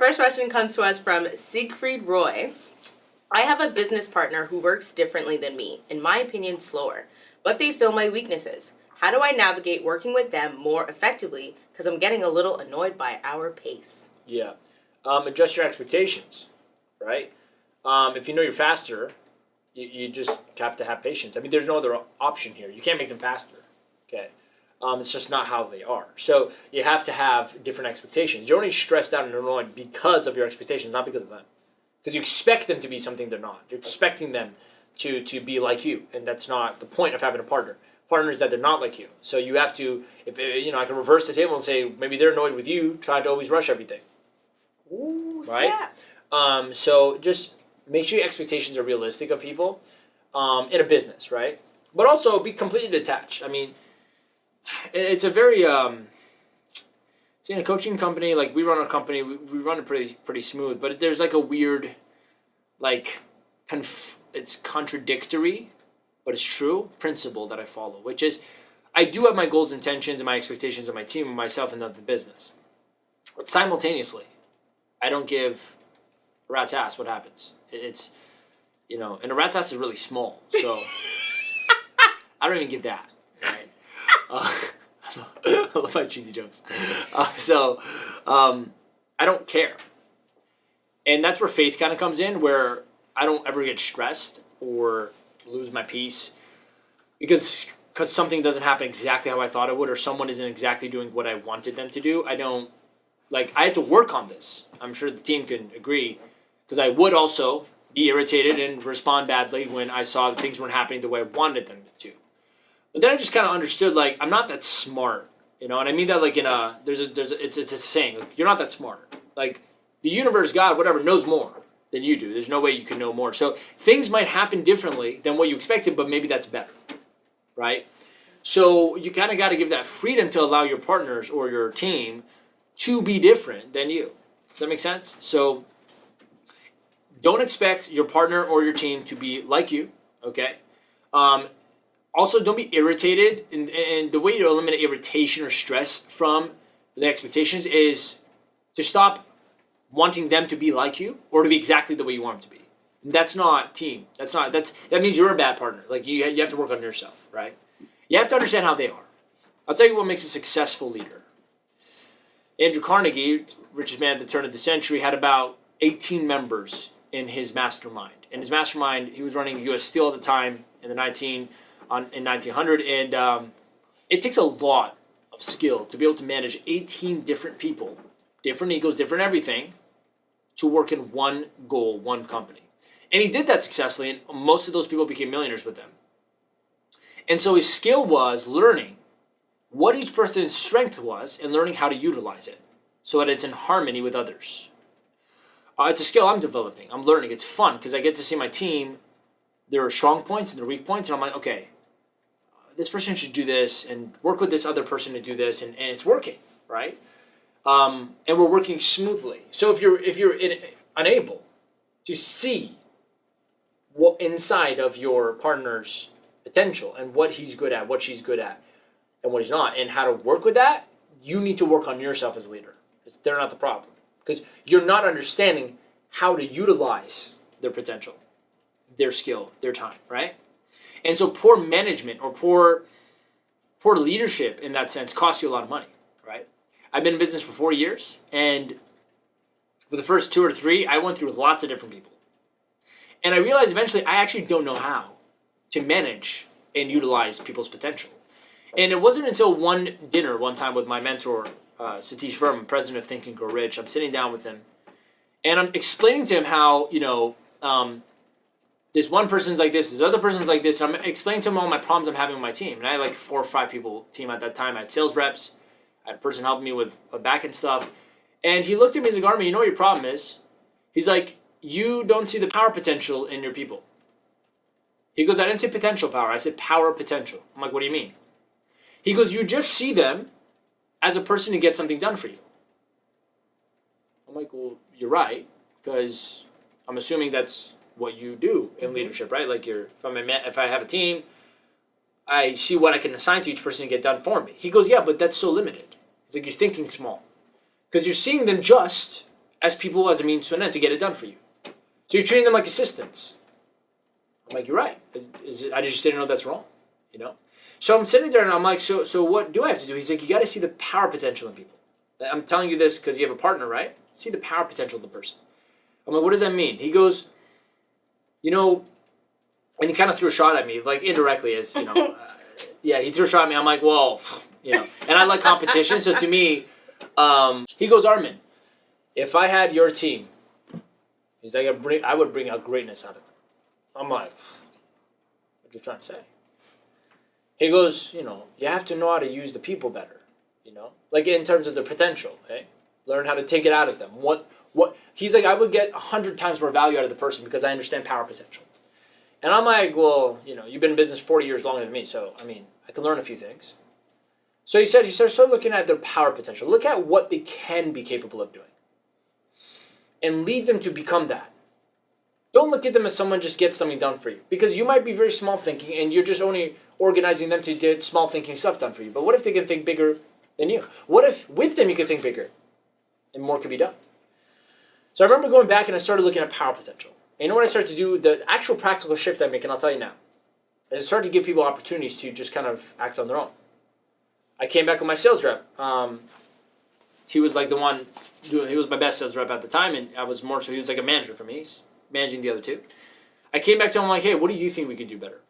first question comes to us from Siegfried Roy. I have a business partner who works differently than me, in my opinion slower, but they fill my weaknesses. How do I navigate working with them more effectively? Because I'm getting a little annoyed by our pace. Yeah. Adjust your expectations, right? If you know you're faster, you just have to have patience. I mean, there's no other option here. You can't make them faster, okay? It's just not how they are. So you have to have different expectations. You're only stressed out and annoyed because of your expectations, not because of them. Because you expect them to be something they're not. You're expecting them to be like you, and that's not the point of having a partner. Partner is that they're not like you. So you have to, I can reverse the table and say maybe they're annoyed with you trying to always rush everything. Ooh, right? Snap. So just make sure your expectations are realistic of people in a business, right? But also be completely detached. I mean, it's a very see, in a coaching company, like we run a company, we run it pretty smooth, but there's like a weird, like, it's contradictory, but it's true, principle that I follow, which is I do have my goals, intentions, and my expectations of my team and myself and of the business. But simultaneously, I don't give a rat's ass what happens. It's, and a rat's ass is really small, so I don't even give that, right? I love my cheesy jokes. I don't care. And that's where faith kind of comes in, where I don't ever get stressed or lose my peace because something doesn't happen exactly how I thought it would, or someone isn't exactly doing what I wanted them to do. I had to work on this. I'm sure the team can agree, because I would also be irritated and respond badly when I saw that things weren't happening the way I wanted them to. But then I just kind of understood, like, I'm not that smart, and I mean that like in it's a saying, like, you're not that smart. Like, the universe, God, whatever, knows more than you do. There's no way you can know more. So things might happen differently than what you expected, but maybe that's better, right? So you kind of got to give that freedom to allow your partners or your team to be different than you. Does that make sense? So don't expect your partner or your team to be like you, okay? Also, don't be irritated. And the way to eliminate irritation or stress from the expectations is to stop wanting them to be like you or to be exactly the way you want them to be. And that's not team. That means you're a bad partner. Like, you have to work on yourself, right? You have to understand how they are. I'll tell you what makes a successful leader. Andrew Carnegie, richest man at the turn of the century, had about 18 members in his mastermind. In his mastermind, he was running U.S. Steel at the time in 1900, and it takes a lot of skill to be able to manage 18 different people, different egos, different everything, to work in one goal, one company. And he did that successfully, and most of those people became millionaires with them. And so his skill was learning what each person's strength was and learning how to utilize it so that it's in harmony with others. It's a skill I'm developing. I'm learning. It's fun because I get to see my team. There are strong points and there are weak points, and I'm like, okay, this person should do this and work with this other person to do this, and it's working, right? And we're working smoothly. So if you're unable to see what inside of your partner's potential and what he's good at, what she's good at, and what he's not, and how to work with that, you need to work on yourself as a leader. They're not the problem. Because you're not understanding how to utilize their potential, their skill, their time, right? And so poor management or poor leadership in that sense costs you a lot of money, right? I've been in business for 4 years, and for the first 2 or 3, I went through lots of different people. And I realized eventually I actually don't know how to manage and utilize people's potential. And it wasn't until one dinner one time with my mentor, Satish Verma, president of Think and Grow Rich. I'm sitting down with him, and I'm explaining to him how, this one person's like this other person's like this. I'm explaining to him all my problems I'm having with my team. And I had like 4 or 5 people team at that time. I had sales reps. I had a person helping me with back-end stuff. And he looked at me, he's like, Armin, you know what your problem is? He's like, you don't see the power potential in your people. He goes, I didn't say potential power. I said power potential. I'm like, what do you mean? He goes, you just see them as a person to get something done for you. I'm like, well, you're right, because I'm assuming that's what you do in leadership, right? Like, if I have a team, I see what I can assign to each person to get done for me. He goes, yeah, but that's so limited. It's like you're thinking small, because you're seeing them just as people as a means to an end to get it done for you. So you're treating them like assistants. I'm like, you're right. I just didn't know that's wrong, you know? So I'm sitting there and I'm like, so what do I have to do? He's like, you got to see the power potential in people. I'm telling you this because you have a partner, right? See the power potential of the person. I'm like, what does that mean? He goes, you know, and he kind of threw a shot at me, like indirectly as, you know, yeah, he threw a shot at me. I'm like, well, you know, and I like competition. So to me, he goes, Armin, if I had your team, he's like, I would bring out greatness out of them. I'm like, what you trying to say? He goes, you know, you have to know how to use the people better, you know, like in terms of their potential, okay? Learn how to take it out of them. What? He's like, I would get 100 times more value out of the person because I understand power potential. And I'm like, well, you know, you've been in business 40 years longer than me, so, I mean, I can learn a few things. So he started looking at their power potential. Look at what they can be capable of doing. And lead them to become that. Don't look at them as someone just gets something done for you. Because you might be very small thinking and you're just only organizing them to get small thinking stuff done for you. But what if they can think bigger than you? What if with them you can think bigger and more could be done? So I remember going back and I started looking at power potential. And you know what I started to do? The actual practical shift I make, and I'll tell you now, is I started to give people opportunities to just kind of act on their own. I came back with my sales rep. He was like the one, he was my best sales rep at the time, and I was more so, he was like a manager for me. He's managing the other two. I came back to him like, hey, what do you think we could do better?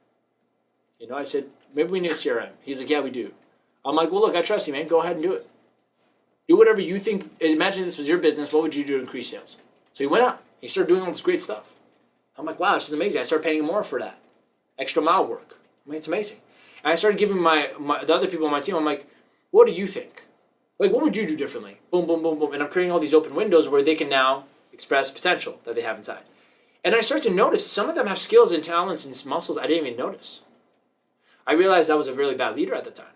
You know, I said, maybe we need a CRM. He's like, yeah, we do. I'm like, well, look, I trust you, man. Go ahead and do it. Do whatever you think. Imagine this was your business. What would you do to increase sales? So he went out. He started doing all this great stuff. I'm like, wow, this is amazing. I started paying him more for that. Extra mile work. I mean, it's amazing. And I started giving the other people on my team, I'm like, what do you think? Like, what would you do differently? Boom, boom, boom, boom. And I'm creating all these open windows where they can now express potential that they have inside. And I started to notice some of them have skills and talents and muscles I didn't even notice. I realized I was a really bad leader at the time.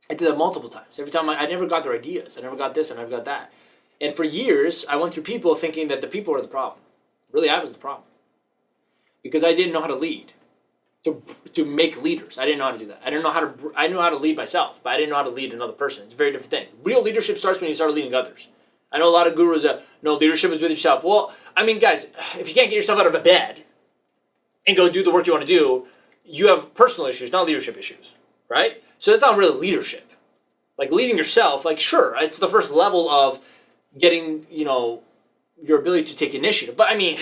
I did that multiple times. Every time I never got their ideas. I never got this, I never got that. And for years, I went through people thinking that the people were the problem. Really, I was the problem. Because I didn't know how to lead. To make leaders. I didn't know how to do that. I knew how to lead myself, but I didn't know how to lead another person. It's a very different thing. Real leadership starts when you start leading others. I know a lot of gurus that, no, leadership is with yourself. Well, I mean, guys, if you can't get yourself out of a bed and go do the work you want to do, you have personal issues, not leadership issues, right? So that's not really leadership. Like leading yourself, like sure, it's the first level of getting, you know, your ability to take initiative. But I mean,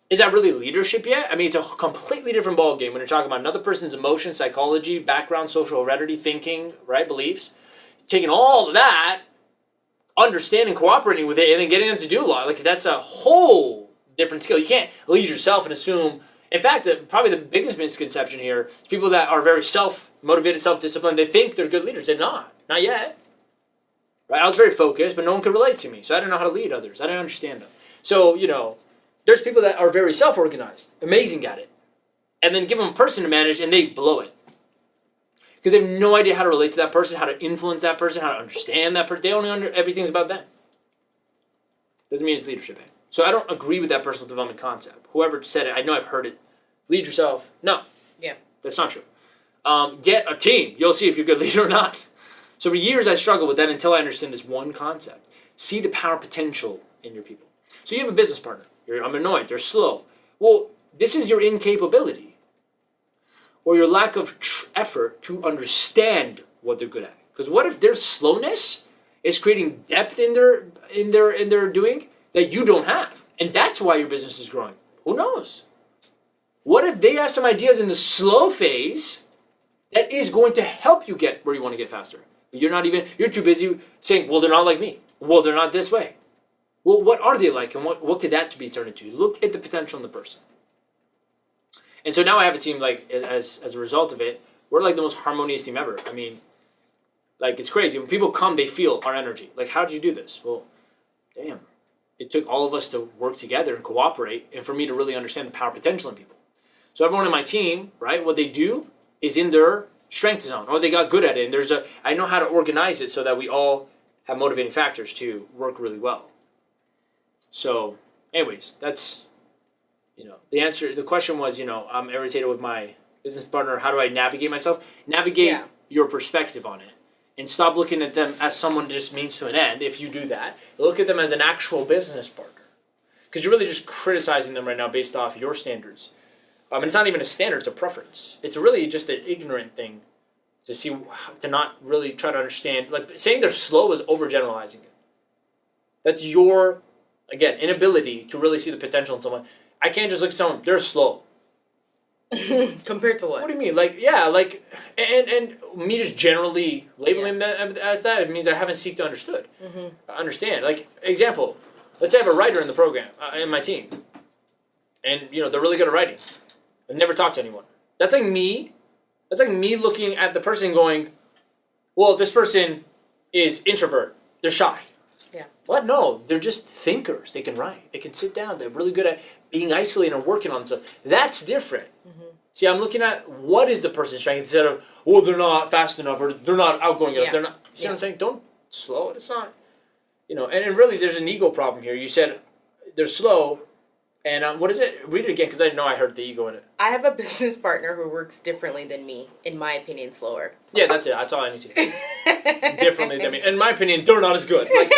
is that really leadership yet? I mean, it's a completely different ballgame when you're talking about another person's emotion, psychology, background, social heredity, thinking, right, beliefs. Taking all of that, understanding, cooperating with it, and then getting them to do a lot. Like, that's a whole different skill. You can't lead yourself and assume. In fact, probably the biggest misconception here is people that are very self-motivated, self-disciplined, they think they're good leaders. They're not. Not yet. Right? I was very focused, but no one could relate to me. So I didn't know how to lead others. I didn't understand them. So, you know, there's people that are very self-organized, amazing at it. And then give them a person to manage and they blow it. Because they have no idea how to relate to that person, how to influence that person, how to understand that person. They only everything's about them. Doesn't mean it's leadership. So I don't agree with that personal development concept. Whoever said it, I know I've heard it. Lead yourself. No. Yeah. That's not true. Get a team. You'll see if you're a good leader or not. So for years I struggled with that until I understood this one concept. See the power potential in your people. So you have a business partner. I'm annoyed. They're slow. Well, this is your incapability or your lack of effort to understand what they're good at. Because what if their slowness is creating depth in their doing that you don't have, and that's why your business is growing? Who knows? What if they have some ideas in the slow phase that is going to help you get where you want to get faster? But you're too busy saying, well, they're not like me. Well, they're not this way. Well, what are they like, and what could that be turned into? Look at the potential in the person. And so now I have a team, like, as a result of it, we're like the most harmonious team ever. I mean, like, it's crazy. When people come, they feel our energy. Like, how did you do this? Well, damn. It took all of us to work together and cooperate, and for me to really understand the power potential in people. So everyone in my team, right, what they do is in their strength zone, or they got good at it. And I know how to organize it so that we all have motivating factors to work really well. So, anyways, that's, the question was, I'm irritated with my business partner. How do I navigate myself? Navigate your perspective on it. and stop looking at them as someone just means to an end. If you do that, look at them as an actual business partner. Because you're really just criticizing them right now based off your standards. It's not even a standard, it's a preference. It's really just an ignorant thing to not really try to understand. Like, saying they're slow is overgeneralizing it. That's your, again, inability to really see the potential in someone. I can't just look at someone, they're slow. Compared to what? What do you mean? Like, yeah, like, and me just generally labeling that as that, it means I haven't seeked to understand. Like, example, let's say I have a writer in the program, in my team, and, they're really good at writing. I never talk to anyone. That's like me looking at the person going, well, this person is introvert. They're shy. Yeah. What? No, they're just thinkers. They can write. They can sit down. They're really good at being isolated and working on stuff. That's different. Mm-hmm. See, I'm looking at what is the person's strength instead of, oh, they're not fast enough or they're not outgoing enough. They're not. See what I'm saying? Don't slow it. It's not. And really, there's an ego problem here. You said they're slow. And what is it? Read it again, because I know I heard the ego in it. I have a business partner who works differently than me. In my opinion, slower. Yeah, that's it. That's all I need to do. Differently than me. In my opinion, they're not as good. Like,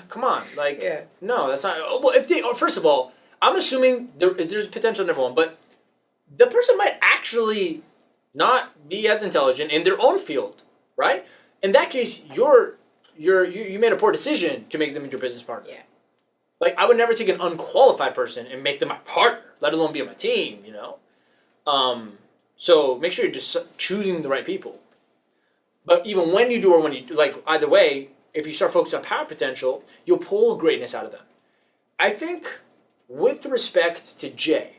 come on. Like, no, that's not. Well, first of all, I'm assuming there's potential in everyone, but the person might actually not be as intelligent in their own field, right? In that case, you made a poor decision to make them your business partner. Yeah. Like, I would never take an unqualified person and make them my partner, let alone be on my team, So make sure you're just choosing the right people. But even when you do or when you, like, either way, if you start focusing on power potential, you'll pull greatness out of them. I think, with respect to Jay,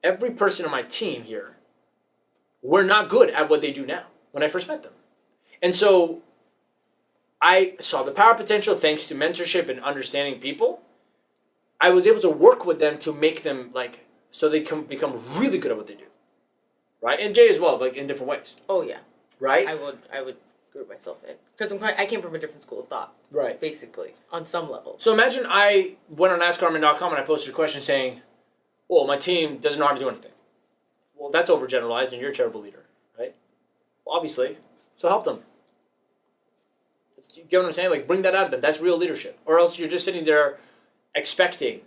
every person on my team here, were not good at what they do now when I first met them. And so I saw the power potential thanks to mentorship and understanding people. I was able to work with them to make them, like, so they can become really good at what they do. Right? And Jay as well, like, in different ways. Oh, yeah. Right? I would group myself in. Because I came from a different school of thought. Right. Basically. On some level. So imagine I went on AskCarmen.com and I posted a question saying, well, my team doesn't know how to do anything. Well, that's overgeneralized and you're a terrible leader. Right? Well, obviously. So help them. You get what I'm saying? Like, bring that out of them. That's real leadership. Or else you're just sitting there expecting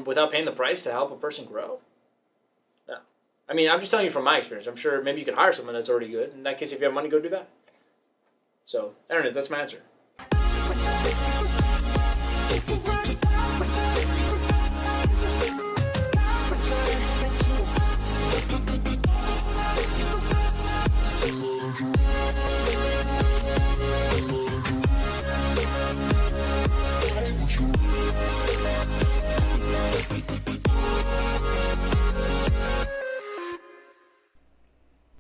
without paying the price to help a person grow. No. I mean, I'm just telling you from my experience. I'm sure maybe you could hire someone that's already good. In that case, if you have money, go do that. So, I don't know. That's my answer.